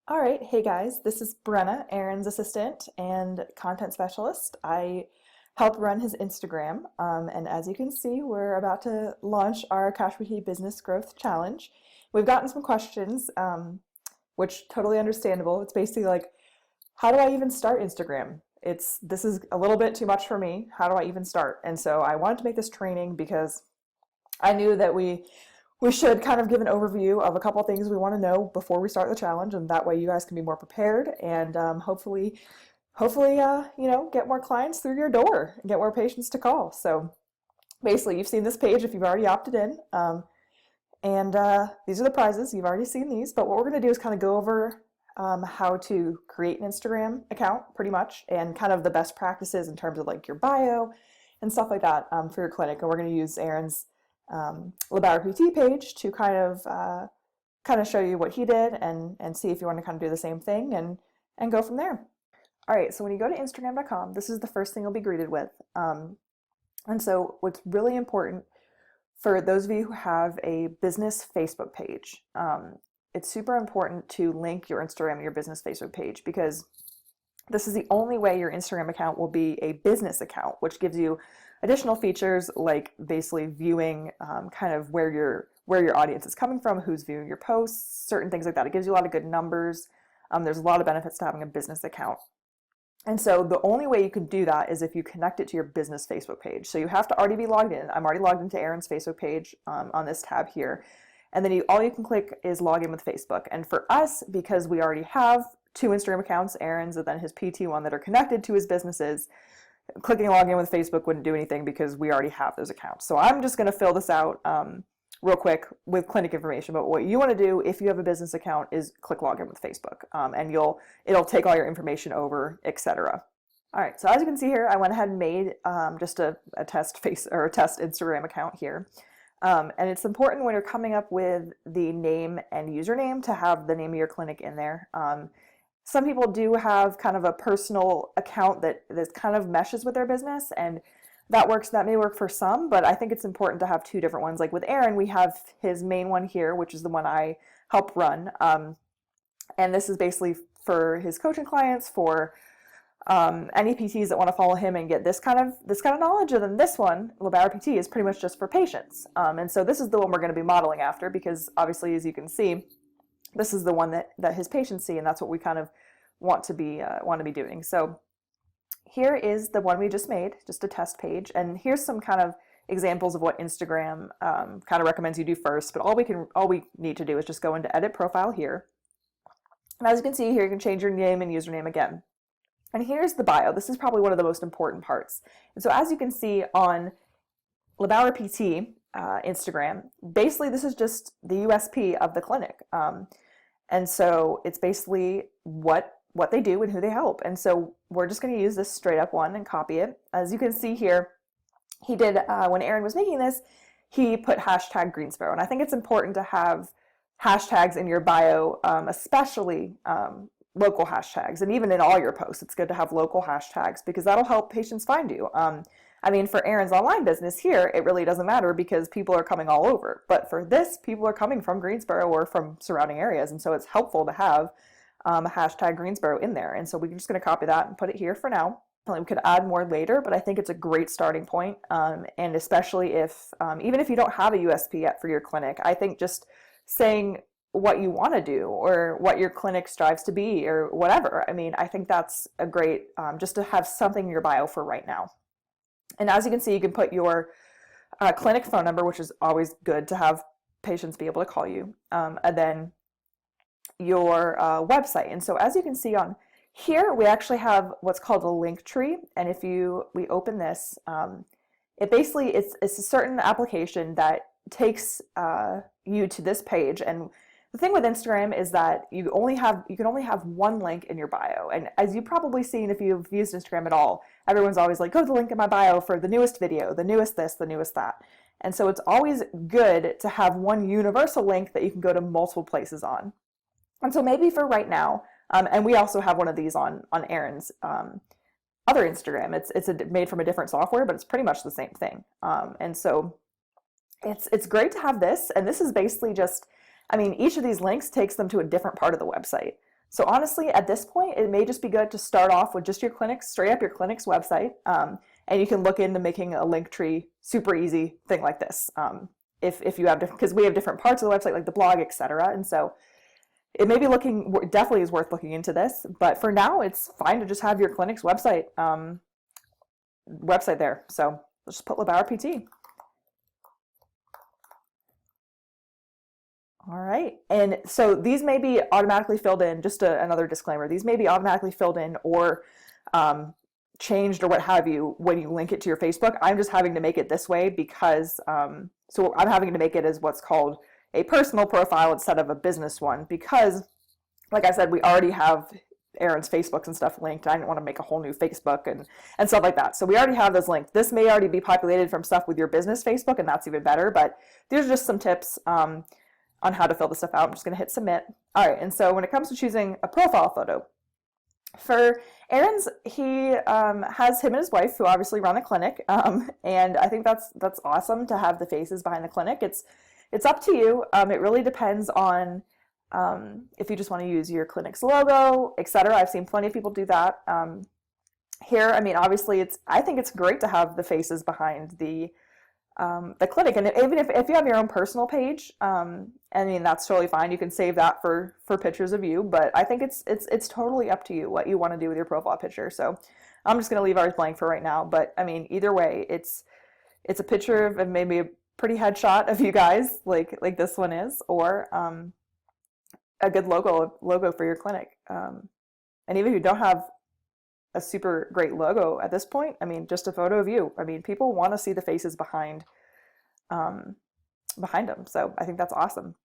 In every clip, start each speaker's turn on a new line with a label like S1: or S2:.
S1: All right, hey guys, this is Brenna, Aaron's assistant and content specialist. I help run his Instagram, and as you can see, we're about to launch our Cash Boutique Business Growth Challenge. We've gotten some questions, which totally understandable. It's basically like, how do I even start Instagram? This is a little bit too much for me. How do I even start? And so I wanted to make this training because I knew that we should kind of give an overview of a couple of things we want to know before we start the challenge, and that way you guys can be more prepared and hopefully, get more clients through your door and get more patients to call. So basically, you've seen this page if you've already opted in, and these are the prizes. You've already seen these, but what we're going to do is kind of go over how to create an Instagram account, pretty much, and kind of the best practices in terms of like your bio and stuff like that for your clinic. And we're going to use Aaron's LeBauer PT page to kind of show you what he did and see if you want to kind of do the same thing and go from there. All right, so when you go to Instagram.com, this is the first thing you'll be greeted with. And so what's really important for those of you who have a business Facebook page, it's super important to link your Instagram to your business Facebook page, because this is the only way your Instagram account will be a business account, which gives you additional features like basically viewing kind of where your audience is coming from, who's viewing your posts, certain things like that. It gives you a lot of good numbers. There's a lot of benefits to having a business account. And so the only way you can do that is if you connect it to your business Facebook page. So you have to already be logged in. I'm already logged into Aaron's Facebook page on this tab here. And then all you can click is log in with Facebook. And for us, because we already have two Instagram accounts, Aaron's and then his PT one, that are connected to his businesses, clicking log in with Facebook wouldn't do anything because we already have those accounts. So I'm just going to fill this out real quick with clinic information. But what you want to do if you have a business account is click log in with Facebook, and it'll take all your information over, etc. All right, so as you can see here, I went ahead and made just a test Instagram account here. And it's important when you're coming up with the name and username to have the name of your clinic in there. Some people do have kind of a personal account that kind of meshes with their business, and that may work for some, but I think it's important to have two different ones. Like with Aaron, we have his main one here, which is the one I help run. And this is basically for his coaching clients, for any PTs that want to follow him and get this kind of knowledge. And then this one, LeBauer PT, is pretty much just for patients. And so this is the one we're going to be modeling after, because obviously, as you can see, this is the one that his patients see, and that's what we kind of want to be doing. So here is the one we just made, just a test page, and here's some kind of examples of what Instagram kind of recommends you do first. But all we need to do is just go into Edit Profile here, and as you can see here, you can change your name and username again. And here's the bio. This is probably one of the most important parts. And so as you can see on LeBauer PT Instagram, basically this is just the USP of the clinic. And so it's basically what they do and who they help. And so we're just going to use this straight up one and copy it. As you can see here, he did, when Aaron was making this, he put hashtag Greensboro. And I think it's important to have hashtags in your bio, especially local hashtags. And even in all your posts, it's good to have local hashtags, because that'll help patients find you. I mean, for Aaron's online business here, it really doesn't matter because people are coming all over. But for this, people are coming from Greensboro or from surrounding areas. And so it's helpful to have a hashtag Greensboro in there. And so we're just going to copy that and put it here for now. We could add more later, but I think it's a great starting point. And especially if, even if you don't have a USP yet for your clinic, I think just saying what you want to do or what your clinic strives to be or whatever. I mean, I think that's a great, just to have something in your bio for right now. And as you can see, you can put your clinic phone number, which is always good to have patients be able to call you, and then your website. And so as you can see on here, we actually have what's called a link tree. And if we open this, it basically, it's a certain application that takes you to this page. And the thing with Instagram is that you can only have one link in your bio. And as you've probably seen, if you've used Instagram at all, everyone's always like, go to the link in my bio for the newest video, the newest this, the newest that. And so it's always good to have one universal link that you can go to multiple places on. And so maybe for right now, and we also have one of these on Aaron's other Instagram. It's made from a different software, but it's pretty much the same thing. And so it's great to have this. And this is basically just, I mean, each of these links takes them to a different part of the website. So honestly, at this point, it may just be good to start off with just your clinics, straight up your clinic's website. And you can look into making a link tree super easy thing like this. If you have different, because we have different parts of the website, like the blog, etc. And so it may be definitely is worth looking into this, but for now, it's fine to just have your clinic's website there. So let's just put LeBauer PT. All right, and so these may be automatically filled in, just another disclaimer, these may be automatically filled in or changed or what have you when you link it to your Facebook. I'm just having to make it this way because, so I'm having to make it as what's called a personal profile instead of a business one because, like I said, we already have Erin's Facebooks and stuff linked. I didn't want to make a whole new Facebook and stuff like that. So we already have those linked. This may already be populated from stuff with your business Facebook, and that's even better, but these are just some tips on how to fill this stuff out. I'm just going to hit submit. All right, and so when it comes to choosing a profile photo, for Erin's, he has him and his wife who obviously run a clinic, and I think that's awesome to have the faces behind the clinic. It's up to you. It really depends on if you just want to use your clinic's logo, etc. I've seen plenty of people do that. Here, I mean, obviously, I think it's great to have the faces behind the clinic, and even if you have your own personal page, I mean, that's totally fine. You can save that for pictures of you, but I think it's totally up to you what you want to do with your profile picture. So I'm just going to leave ours blank for right now, but I mean, either way, it's a picture of maybe a pretty headshot of you guys like this one is, or a good logo for your clinic. And even if you don't have a super great logo at this point, I mean, just a photo of you. I mean, people want to see the faces behind them. So I think that's awesome.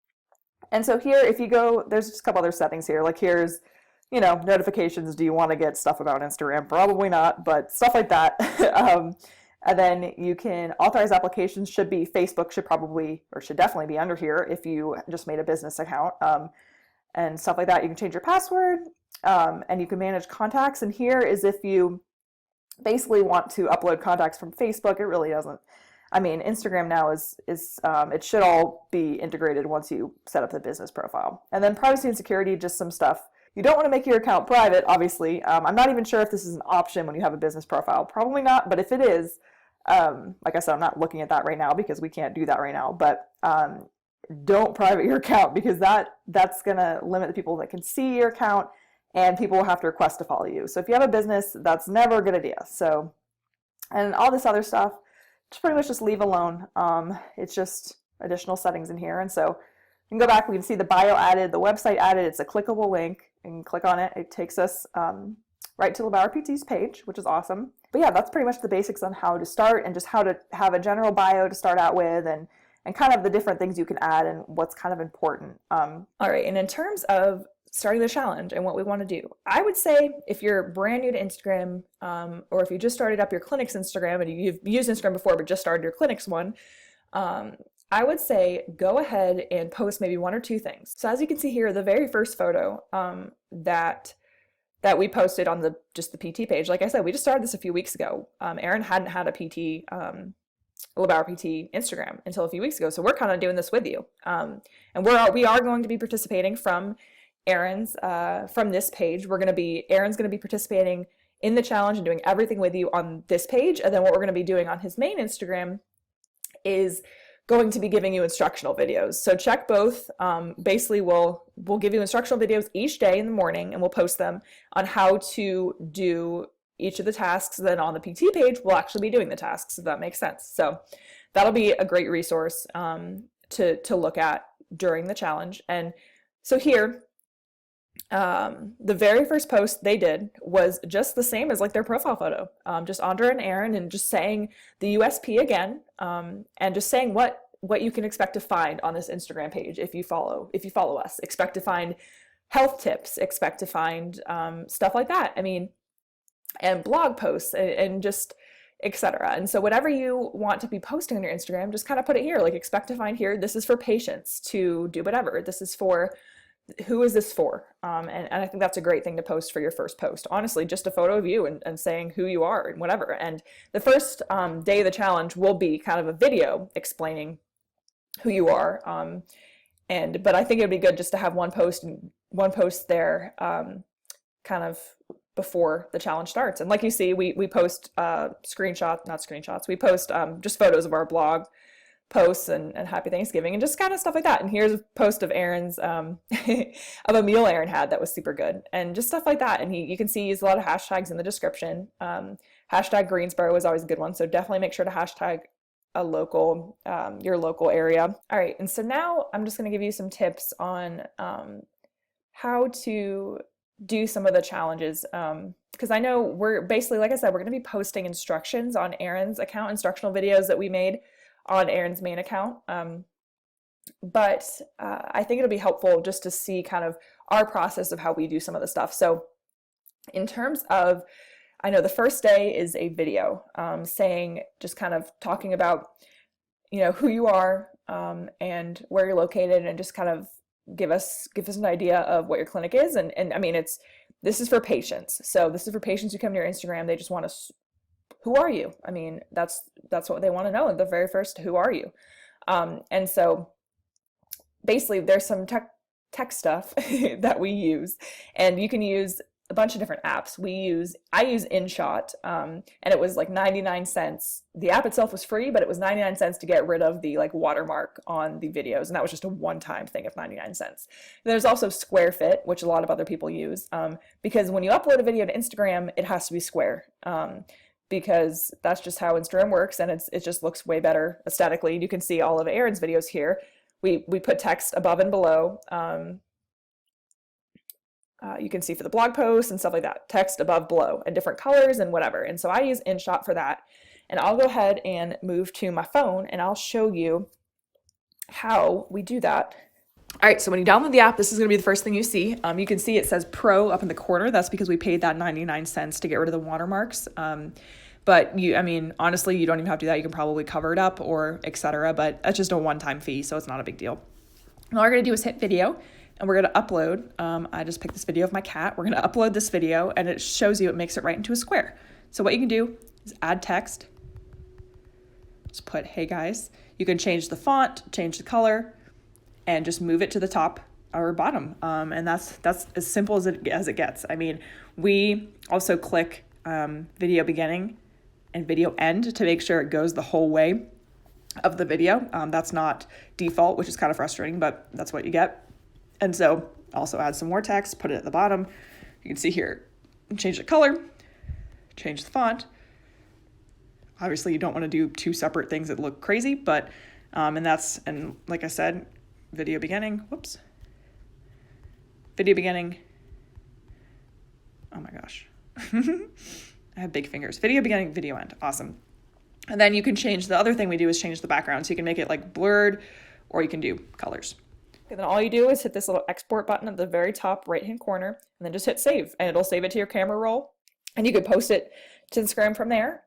S1: And so here, if you go, there's just a couple other settings here. Like here's, notifications. Do you want to get stuff about Instagram? Probably not, but stuff like that. And then you can authorize applications. Facebook should definitely be under here if you just made a business account, and stuff like that. You can change your password, and you can manage contacts. And here is if you basically want to upload contacts from Facebook. It really doesn't. I mean, Instagram now is it should all be integrated once you set up the business profile. And then privacy and security, just some stuff. You don't want to make your account private, obviously. I'm not even sure if this is an option when you have a business profile. Probably not, but if it is, like I said, I'm not looking at that right now because we can't do that right now. But don't private your account because that's going to limit the people that can see your account, and people will have to request to follow you. So if you have a business, that's never a good idea. So, and all this other stuff, just pretty much just leave alone. It's just additional settings in here. And so you can go back, we can see the bio added, the website added. It's a clickable link. You can click on it. It takes us right to LeBauer PT's page, which is awesome. But yeah, that's pretty much the basics on how to start and just how to have a general bio to start out with, and kind of the different things you can add and what's kind of important. All right, and in terms of starting the challenge and what we want to do, I would say if you're brand new to Instagram, or if you just started up your clinic's Instagram and you've used Instagram before but just started your clinic's one, I would say go ahead and post maybe one or two things. So as you can see here, the very first photo that we posted on just the PT page, like I said, we just started this a few weeks ago. Erin hadn't had a PT, LeBauer PT Instagram until a few weeks ago, so we're kind of doing this with you. And we are going to be participating from Erin's from this page. Erin's going to be participating in the challenge and doing everything with you on this page, and then what we're going to be doing on his main Instagram is going to be giving you instructional videos. So check both. Basically, we'll give you instructional videos each day in the morning, and we'll post them on how to do each of the tasks. Then on the PT page, we'll actually be doing the tasks, if that makes sense. So that'll be a great resource to look at during the challenge. And so here, the very first post they did was just the same as like their profile photo, just Andra and Erin, and just saying the USP again, and just saying what you can expect to find on this Instagram page if you follow us. Expect to find health tips, expect to find stuff like that. I mean, and blog posts and just etc. And so whatever you want to be posting on your Instagram, just kind of put it here. Like, expect to find here, this is for patients to do whatever. This is for, who is this for? And I think that's a great thing to post for your first post. Honestly, just a photo of you and saying who you are and whatever. And the first day of the challenge will be kind of a video explaining who you are. But I think it'd be good just to have one post one post there kind of before the challenge starts. And like you see, we post screenshots, not screenshots, we post just photos of our blog posts and happy Thanksgiving and just kind of stuff like that. And here's a post of Aaron's of a meal Aaron had that was super good and just stuff like that. And you can see he used a lot of hashtags in the description. Hashtag Greensboro is always a good one, so definitely make sure to hashtag a local your local area. All right, and so now I'm just going to give you some tips on how to do some of the challenges, because I know we're basically, like I said, we're going to be posting instructions on Aaron's account, instructional videos that we made on Aaron's main account. But I think it'll be helpful just to see kind of our process of how we do some of the stuff. So in terms of, I know the first day is a video saying, just kind of talking about, who you are and where you're located, and just kind of give us an idea of what your clinic is. And I mean, this is for patients. So this is for patients who come to your Instagram. They just want to, who are you? I mean, that's what they want to know. The very first, who are you? And so basically there's some tech stuff that we use, and you can use a bunch of different apps. I use InShot, and it was like 99 cents. The app itself was free, but it was 99 cents to get rid of the like watermark on the videos. And that was just a one-time thing of 99 cents. There's also SquareFit, which a lot of other people use, because when you upload a video to Instagram, it has to be square. Because that's just how Instagram works, and it just looks way better aesthetically. You can see all of Aaron's videos here. We put text above and below. You can see for the blog posts and stuff like that, text above, below, and different colors and whatever. And so I use InShot for that. And I'll go ahead and move to my phone, and I'll show you how we do that. All right, so when you download the app, this is going to be the first thing you see. You can see it says Pro up in the corner. That's because we paid that 99 cents to get rid of the watermarks. But honestly, you don't even have to do that. You can probably cover it up or etc. But that's just a one-time fee, so it's not a big deal. And all we're going to do is hit video, and we're going to upload. I just picked this video of my cat. We're going to upload this video, and it shows you, it makes it right into a square. So what you can do is add text. Just put, hey guys. You can change the font, change the color, and just move it to the top or bottom. And that's as simple as it gets. I mean, we also click video beginning and video end to make sure it goes the whole way of the video. That's not default, which is kind of frustrating, but that's what you get. And so also add some more text, put it at the bottom. You can see here, change the color, change the font. Obviously you don't want to do two separate things that look crazy, but, and like I said, video beginning, video beginning. Oh my gosh. I have big fingers. Video beginning, video end. Awesome. And then you can change, the other thing we do is change the background. So you can make it like blurred, or you can do colors. And then all you do is hit this little export button at the very top right-hand corner, and then just hit save, and it'll save it to your camera roll. And you could post it to Instagram from there.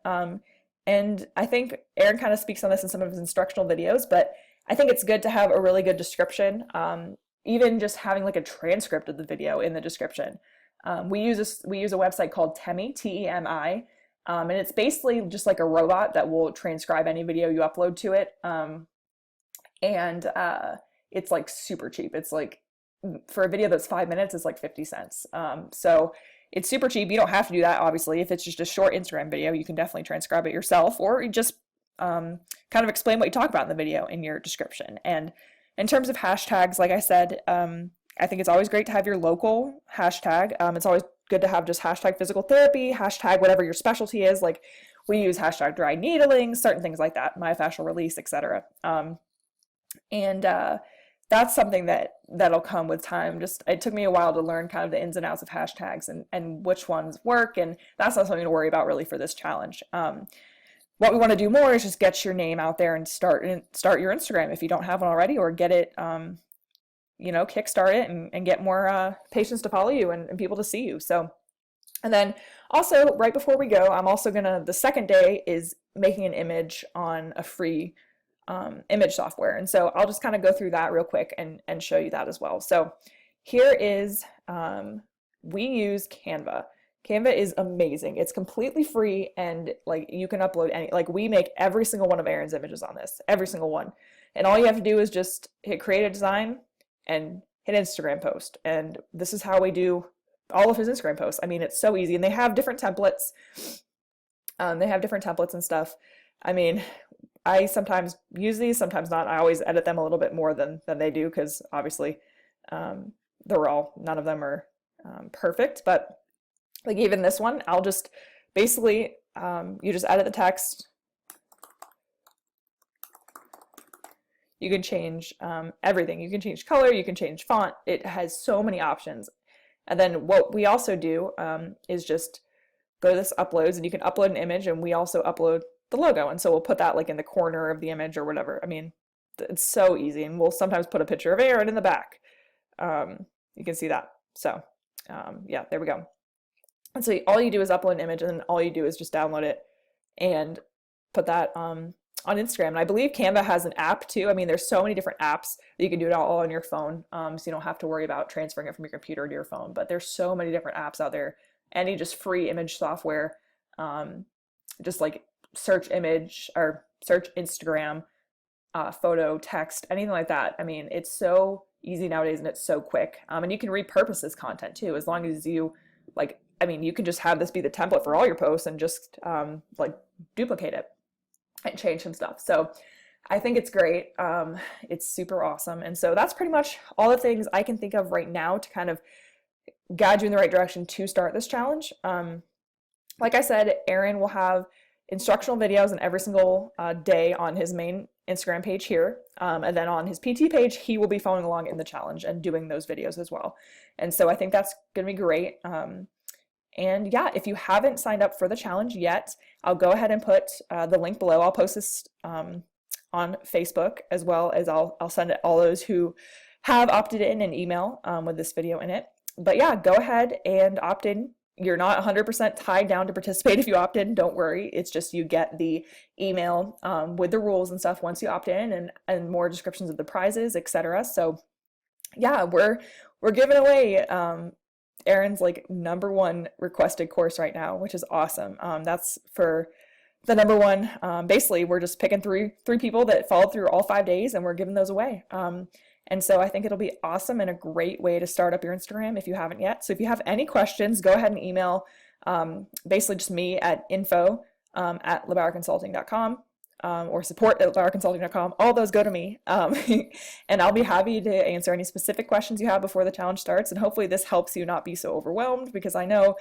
S1: And I think Aaron kind of speaks on this in some of his instructional videos, but I think it's good to have a really good description. Even just having like a transcript of the video in the description. We use a website called Temi, Temi, and it's basically just like a robot that will transcribe any video you upload to it. It's like super cheap. It's like, for a video that's 5 minutes, it's like 50 cents. So it's super cheap. You don't have to do that, obviously. If it's just a short Instagram video, you can definitely transcribe it yourself, or you just kind of explain what you talk about in the video in your description. And in terms of hashtags, like I said, I think it's always great to have your local hashtag. It's always good to have just hashtag physical therapy, hashtag whatever your specialty is. Like we use hashtag dry needling, certain things like that, myofascial release, etc. That's something that'll come with time. Just, it took me a while to learn kind of the ins and outs of hashtags and which ones work. And that's not something to worry about really for this challenge. What we want to do more is just get your name out there and start your Instagram if you don't have one already, or get it, kickstart it and get more patients to follow you and people to see you. So, and then also right before we go, I'm also the second day is making an image on a free image software. And so I'll just kind of go through that real quick and show you that as well. So here is, we use Canva. Canva is amazing. It's completely free, and like you can upload we make every single one of Aaron's images on this, every single one. And all you have to do is just hit create a design and hit Instagram post. And this is how we do all of his Instagram posts. I mean, it's so easy, and they have different templates. They have different templates and stuff. I mean, I sometimes use these, sometimes not. I always edit them a little bit more than they do, because obviously none of them are perfect. But like even this one, I'll just basically, you just edit the text. You can change everything. You can change color, you can change font. It has so many options. And then what we also do is just go to this uploads, and you can upload an image, and we also upload the logo. And so we'll put that like in the corner of the image or whatever. I mean, it's so easy. And we'll sometimes put a picture of Aaron in the back. You can see that. So yeah, there we go. And so all you do is upload an image, and then all you do is just download it and put that on Instagram. And I believe Canva has an app too. I mean, there's so many different apps that you can do it all on your phone. So you don't have to worry about transferring it from your computer to your phone, but there's so many different apps out there. Any just free image software, just like search image or search Instagram, photo, text, anything like that. I mean, it's so easy nowadays, and it's so quick. And you can repurpose this content too, as long as you like, I mean, you can just have this be the template for all your posts and just like duplicate it and change some stuff. So I think it's great. It's super awesome. And so that's pretty much all the things I can think of right now to kind of guide you in the right direction to start this challenge. Like I said, Aaron will have instructional videos in every single day on his main Instagram page here. And then on his PT page, he will be following along in the challenge and doing those videos as well. And so I think that's going to be great. And yeah, if you haven't signed up for the challenge yet, I'll go ahead and put the link below. I'll post this on Facebook, as well as I'll send it all those who have opted in an email with this video in it. But yeah, go ahead and opt in. You're not 100% tied down to participate if you opt in. Don't worry. It's just you get the email with the rules and stuff once you opt in, and more descriptions of the prizes, etc. So yeah, we're giving away Aaron's like #1 requested course right now, which is awesome. That's for the #1. Basically, we're just picking three people that followed through all 5 days, and we're giving those away. And so I think it'll be awesome and a great way to start up your Instagram if you haven't yet. So if you have any questions, go ahead and email basically just me at info at LeBauerConsulting.com. Or support@LeBauerConsulting.com. All those go to me. And I'll be happy to answer any specific questions you have before the challenge starts. And hopefully this helps you not be so overwhelmed, because I know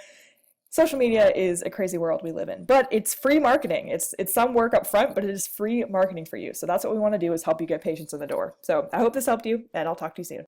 S1: social media is a crazy world we live in, but it's free marketing. It's some work up front, but it is free marketing for you. So that's what we want to do, is help you get patients in the door. So I hope this helped you, and I'll talk to you soon.